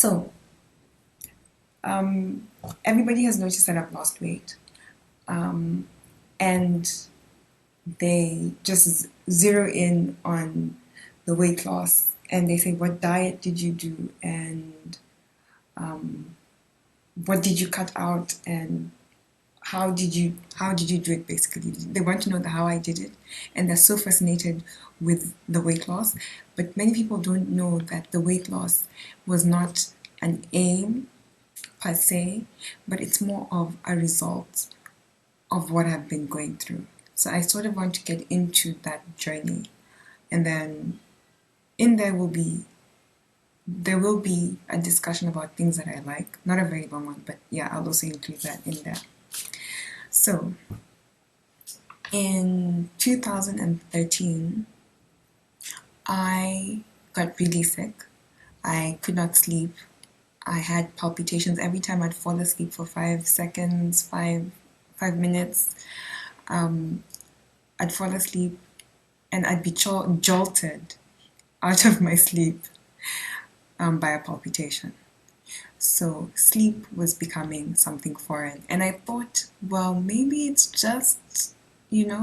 So, um, everybody has noticed that I've lost weight, and they just zero in on the weight loss, and they say, "What diet did you do?" and "What did you cut out?" and how did you do it? Basically, they want to know how I did it, and they're so fascinated with the weight loss. But many people don't know that the weight loss was not an aim per se, but it's more of a result of what I've been going through. So I sort of want to get into that journey, and then in there will be a discussion about things that I like, not a very long one, but yeah, I'll also include that in there. So in 2013, I got really sick. I could not sleep. I had palpitations every time I'd fall asleep for 5 seconds, 5 minutes. I'd fall asleep and I'd be jolted out of my sleep by a palpitation. So sleep was becoming something foreign. And I thought, well, maybe it's just,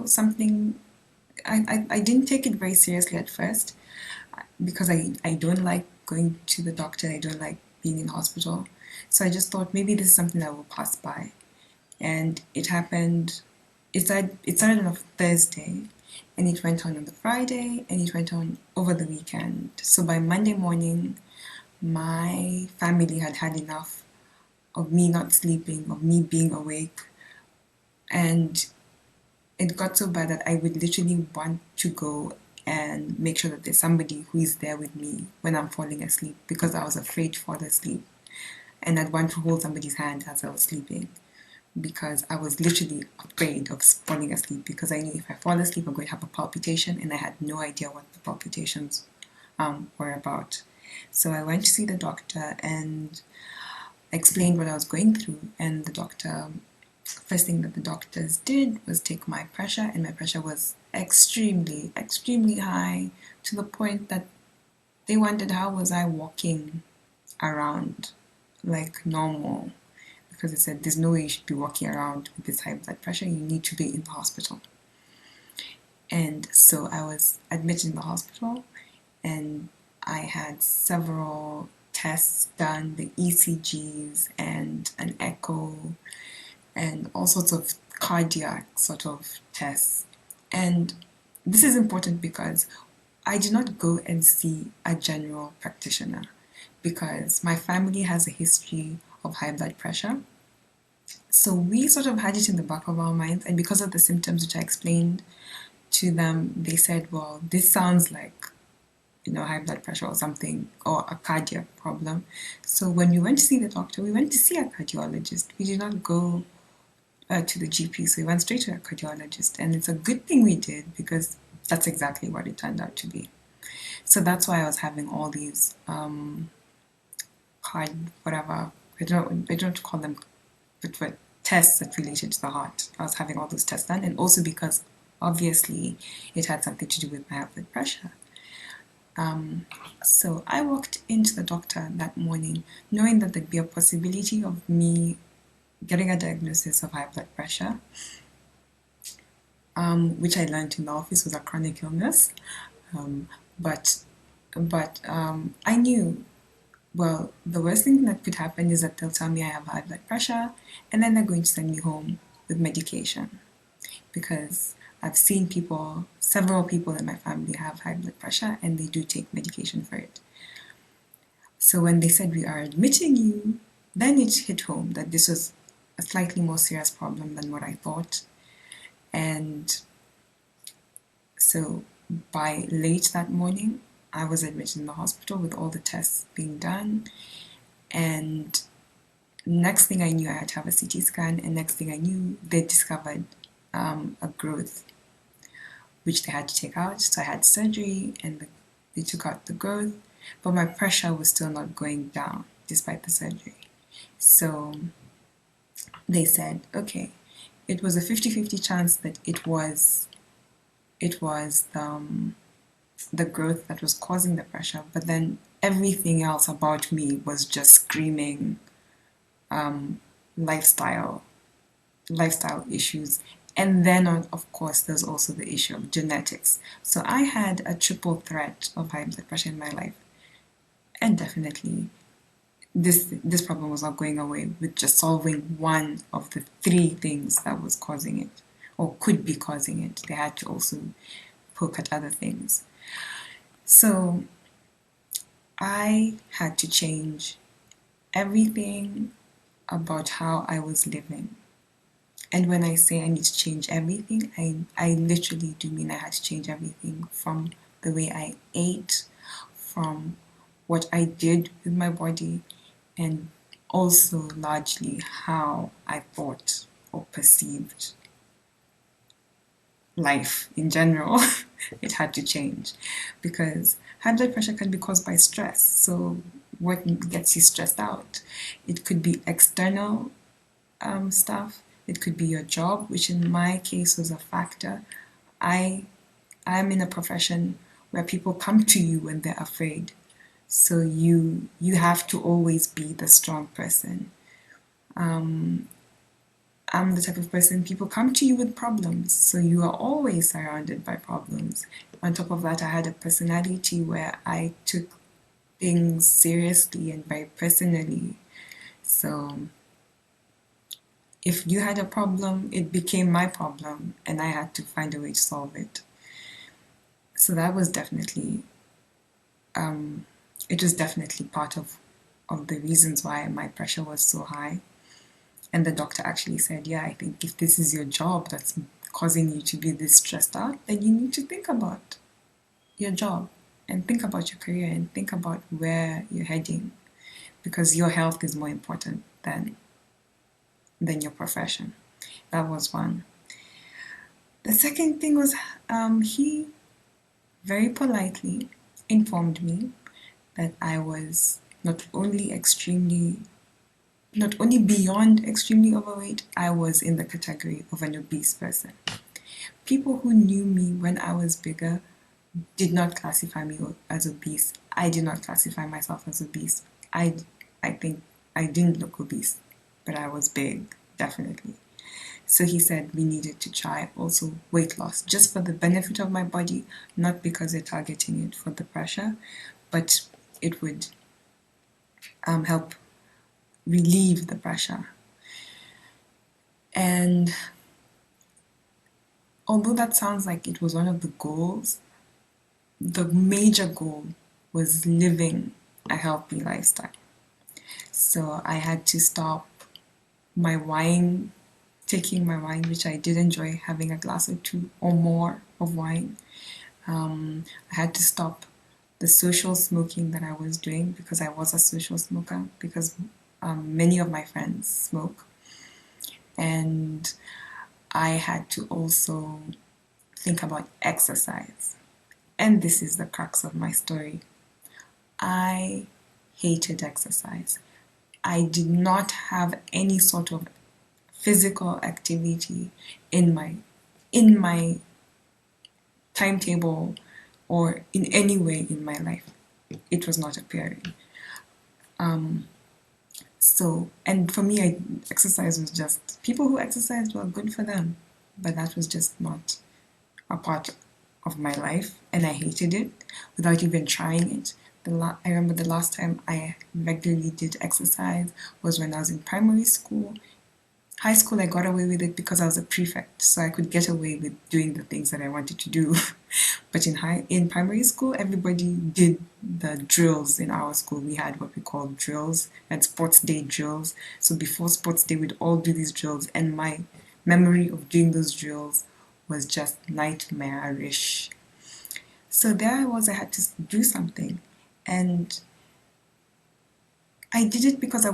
something. I didn't take it very seriously at first because I don't like going to the doctor. I don't like being in hospital. So I just thought maybe this is something that will pass by. And it happened, it started on a Thursday, and it went on the Friday, and it went on over the weekend. So by Monday morning, my family had had enough of me not sleeping, of me being awake, and it got so bad that I would literally want to go and make sure that there's somebody who is there with me when I'm falling asleep because I was afraid to fall asleep. And I'd want to hold somebody's hand as I was sleeping because I was literally afraid of falling asleep because I knew if I fall asleep, I'm going to have a palpitation, and I had no idea what the palpitations were about. So I went to see the doctor and explained what I was going through, and the doctor, first thing that the doctors did was take my pressure, and my pressure was extremely, extremely high to the point that they wondered how was I walking around like normal, because they said there's no way you should be walking around with this high blood pressure, you need to be in the hospital. And so I was admitted in the hospital, and I had several tests done, the ECGs and an echo and all sorts of cardiac sort of tests. And this is important because I did not go and see a general practitioner because my family has a history of high blood pressure. So we sort of had it in the back of our minds, and because of the symptoms which I explained to them, they said, well, this sounds like high blood pressure or something, or a cardiac problem. So when we went to see the doctor, we went to see a cardiologist. We did not go to the GP, so we went straight to a cardiologist. And it's a good thing we did because that's exactly what it turned out to be. So that's why I was having all these whatever, I don't call them, but tests that related to the heart. I was having all those tests done, and also because obviously it had something to do with my blood pressure. So I walked into the doctor that morning knowing that there'd be a possibility of me getting a diagnosis of high blood pressure, which I learned in the office was a chronic illness. Um, but I knew, well, the worst thing that could happen is that they'll tell me I have high blood pressure, and then they're going to send me home with medication because I've seen several people in my family have high blood pressure, and they do take medication for it. So when they said we are admitting you, then it hit home that this was a slightly more serious problem than what I thought. And so by late that morning, I was admitted in the hospital with all the tests being done. And next thing I knew, I had to have a CT scan. And next thing I knew, they discovered a growth, which they had to take out. So I had surgery, and they took out the growth. But my pressure was still not going down despite the surgery. So they said, okay, it was a 50-50 chance that it was the growth that was causing the pressure, but then everything else about me was just screaming lifestyle, lifestyle issues. And then, of course, there's also the issue of genetics. So I had a triple threat of high blood pressure in my life. And definitely, this problem was not going away with just solving one of the three things that was causing it or could be causing it. They had to also poke at other things. So I had to change everything about how I was living. And when I say I need to change everything, I literally do mean I had to change everything from the way I ate, from what I did with my body, and also largely how I thought or perceived life in general. It had to change because high blood pressure can be caused by stress. So, what gets you stressed out? It could be external stuff. It could be your job, which in my case was a factor. I I'm in a profession where people come to you when they're afraid. So you have to always be the strong person. I'm the type of person people come to you with problems, so you are always surrounded by problems. On top of that, I had a personality where I took things seriously and very personally. So if you had a problem, it became my problem, and I had to find a way to solve it. So that was definitely, it was definitely part of the reasons why my pressure was so high. And the doctor actually said, yeah, I think if this is your job that's causing you to be this stressed out, then you need to think about your job and think about your career and think about where you're heading because your health is more important than your profession. That was one. The second thing was he very politely informed me that I was not only beyond extremely overweight, I was in the category of an obese person. People who knew me when I was bigger did not classify me as obese. I did not classify myself as obese. I think I didn't look obese, but I was big, definitely. So he said we needed to try also weight loss, just for the benefit of my body, not because they're targeting it for the pressure, but it would help relieve the pressure. And although that sounds like it was one of the goals, the major goal was living a healthy lifestyle. So I had to stop my wine, taking my wine, which I did enjoy having a glass or two or more of wine. I had to stop the social smoking that I was doing because I was a social smoker, because many of my friends smoke. And I had to also think about exercise. And this is the crux of my story. I hated exercise. I did not have any sort of physical activity in my timetable or in any way in my life. It was not appearing. So, and for me, exercise was just, people who exercised, well, good for them. But that was just not a part of my life, and I hated it without even trying it. I remember the last time I regularly did exercise was when I was in primary school. High school, I got away with it because I was a prefect, so I could get away with doing the things that I wanted to do. But in primary school, everybody did the drills in our school. We had what we called drills and sports day drills. So before sports day, we'd all do these drills, and my memory of doing those drills was just nightmarish. So there I was, I had to do something. And I did it because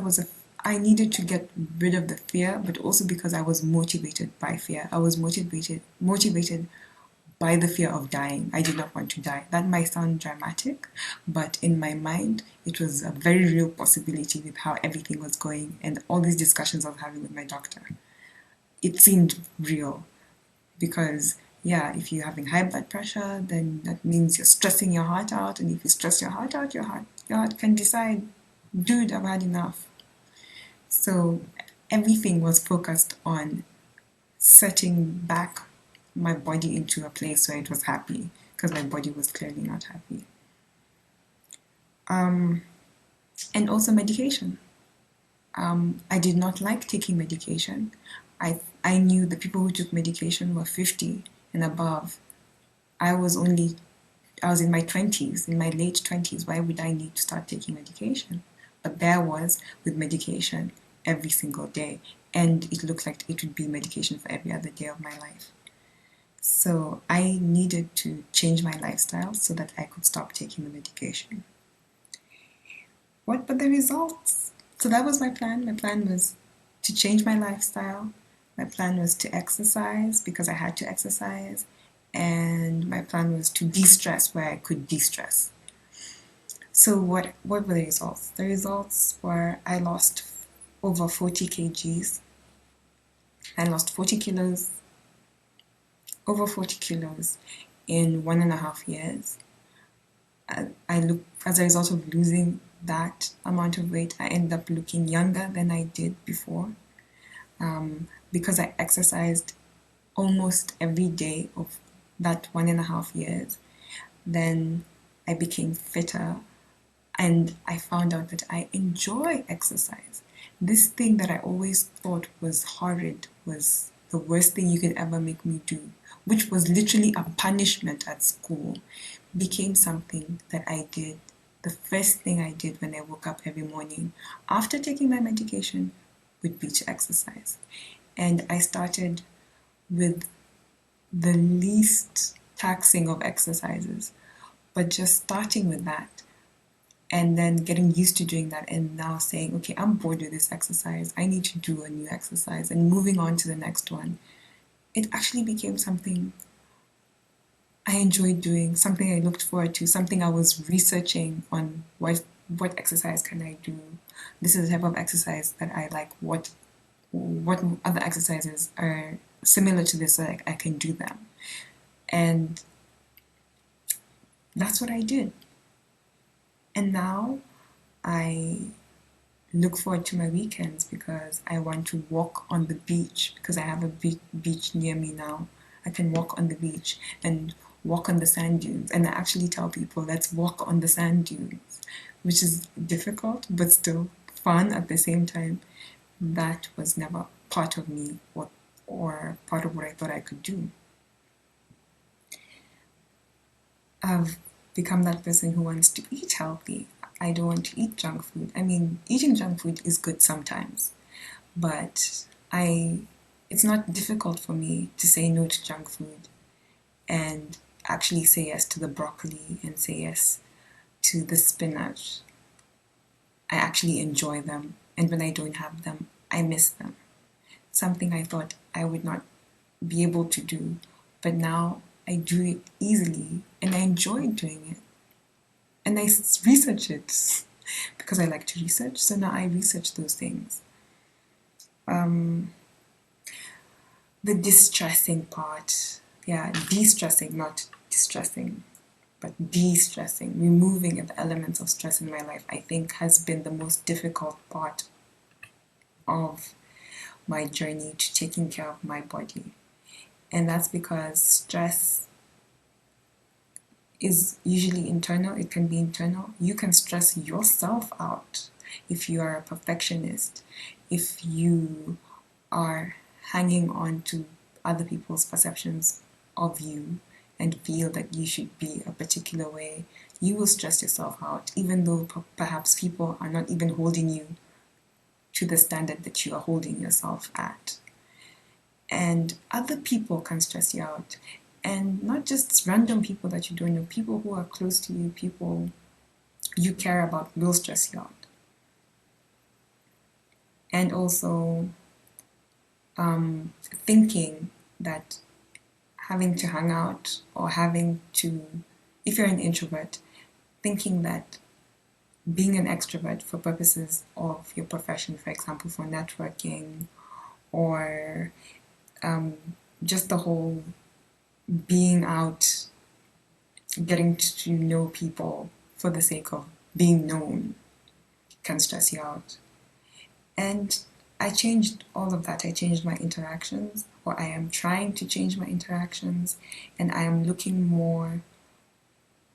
I needed to get rid of the fear, but also because I was motivated by fear. I was motivated by the fear of dying. I did not want to die. That might sound dramatic, but in my mind, it was a very real possibility with how everything was going and all these discussions I was having with my doctor. It seemed real because yeah, if you're having high blood pressure, then that means you're stressing your heart out. And if you stress your heart out, your heart can decide, dude, I've had enough. So everything was focused on setting back my body into a place where it was happy, because my body was clearly not happy. And also medication. I did not like taking medication. I knew the people who took medication were 50 and above. I was only, I was in my 20s, in my late 20s. Why would I need to start taking medication? But there was with medication every single day. And it looked like it would be medication for every other day of my life. So I needed to change my lifestyle so that I could stop taking the medication. What were the results? So that was my plan. My plan was to change my lifestyle. My plan was to exercise because I had to exercise. And my plan was to de-stress where I could de-stress. So what were the results? The results were I lost over 40 kgs. I lost 40 kilos, over 40 kilos in 1.5 years. I look, as a result of losing that amount of weight, I ended up looking younger than I did before, because I exercised almost every day of that 1.5 years. Then I became fitter, and I found out that I enjoy exercise. This thing that I always thought was horrid, was the worst thing you could ever make me do, which was literally a punishment at school, became something that I did. The first thing I did when I woke up every morning after taking my medication would be to exercise. And I started with the least taxing of exercises, but just starting with that and then getting used to doing that, and now saying, okay, I'm bored with this exercise, I need to do a new exercise, and moving on to the next one. It actually became something I enjoyed doing, something I looked forward to, something I was researching on what exercise can I do. This is the type of exercise that I like. What other exercises are similar to this so I can do them. And that's what I did. And now I look forward to my weekends because I want to walk on the beach, because I have a beach near me now. I can walk on the beach and walk on the sand dunes. And I actually tell people, let's walk on the sand dunes, which is difficult but still fun at the same time. That was never part of me, or part of what I thought I could do. I've become that person who wants to eat healthy. I don't want to eat junk food. I mean, eating junk food is good sometimes, but it's not difficult for me to say no to junk food and actually say yes to the broccoli and say yes to the spinach. I actually enjoy them, and when I don't have them, I miss them. Something I thought I would not be able to do, but now I do it easily and I enjoy doing it. And I research it because I like to research, so now I research those things. The distressing part, yeah, de-stressing, not distressing, but de-stressing, removing the elements of stress in my life, I think has been the most difficult part of my journey to taking care of my body. And that's because stress is usually internal. It can be internal. You can stress yourself out if you are a perfectionist, if you are hanging on to other people's perceptions of you and feel that you should be a particular way. You will stress yourself out, even though perhaps people are not even holding you to the standard that you are holding yourself at. And other people can stress you out. And not just random people that you don't know, people who are close to you, people you care about will stress you out. And also thinking that having to hang out or having to, if you're an introvert, thinking that being an extrovert for purposes of your profession, for example, for networking or just the whole being out, getting to know people for the sake of being known can stress you out. And I changed all of that. I changed my interactions, or I am trying to change my interactions, and I am looking more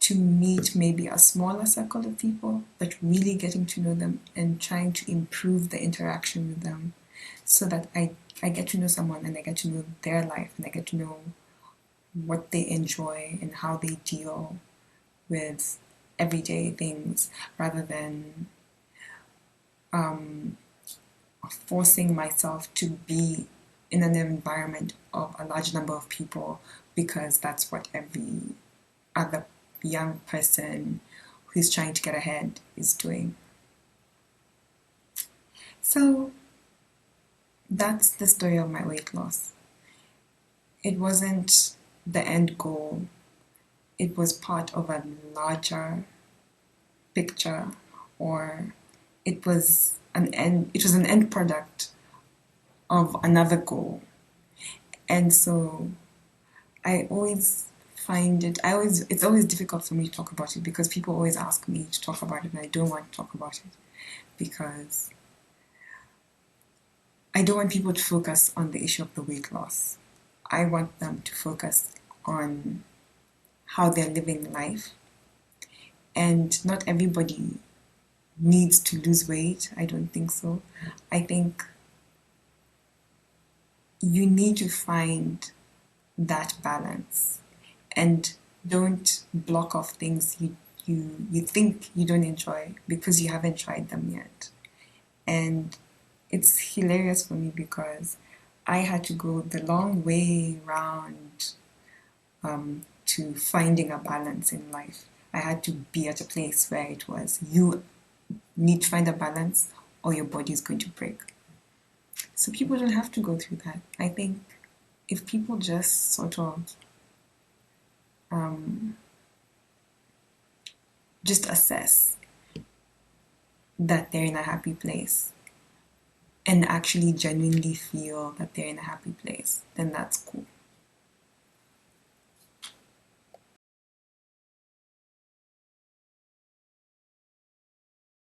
to meet maybe a smaller circle of people, but really getting to know them and trying to improve the interaction with them so that I get to know someone and I get to know their life and I get to know what they enjoy and how they deal with everyday things rather than forcing myself to be in an environment of a large number of people because that's what every other young person who's trying to get ahead is doing. So that's the story of my weight loss. It wasn't the end goal, it was part of a larger picture, or it was an end product of another goal. And so I always it's always difficult for me to talk about it because people always ask me to talk about it and I don't want to talk about it because I don't want people to focus on the issue of the weight loss. I want them to focus on how they're living life. And not everybody needs to lose weight. I don't think so. I think you need to find that balance and don't block off things you think you don't enjoy because you haven't tried them yet. And it's hilarious for me because I had to go the long way round to finding a balance in life. I had to be at a place where it was you need to find a balance or your body is going to break. So people don't have to go through that. I think if people just sort of just assess that they're in a happy place and actually genuinely feel that they're in a happy place, then that's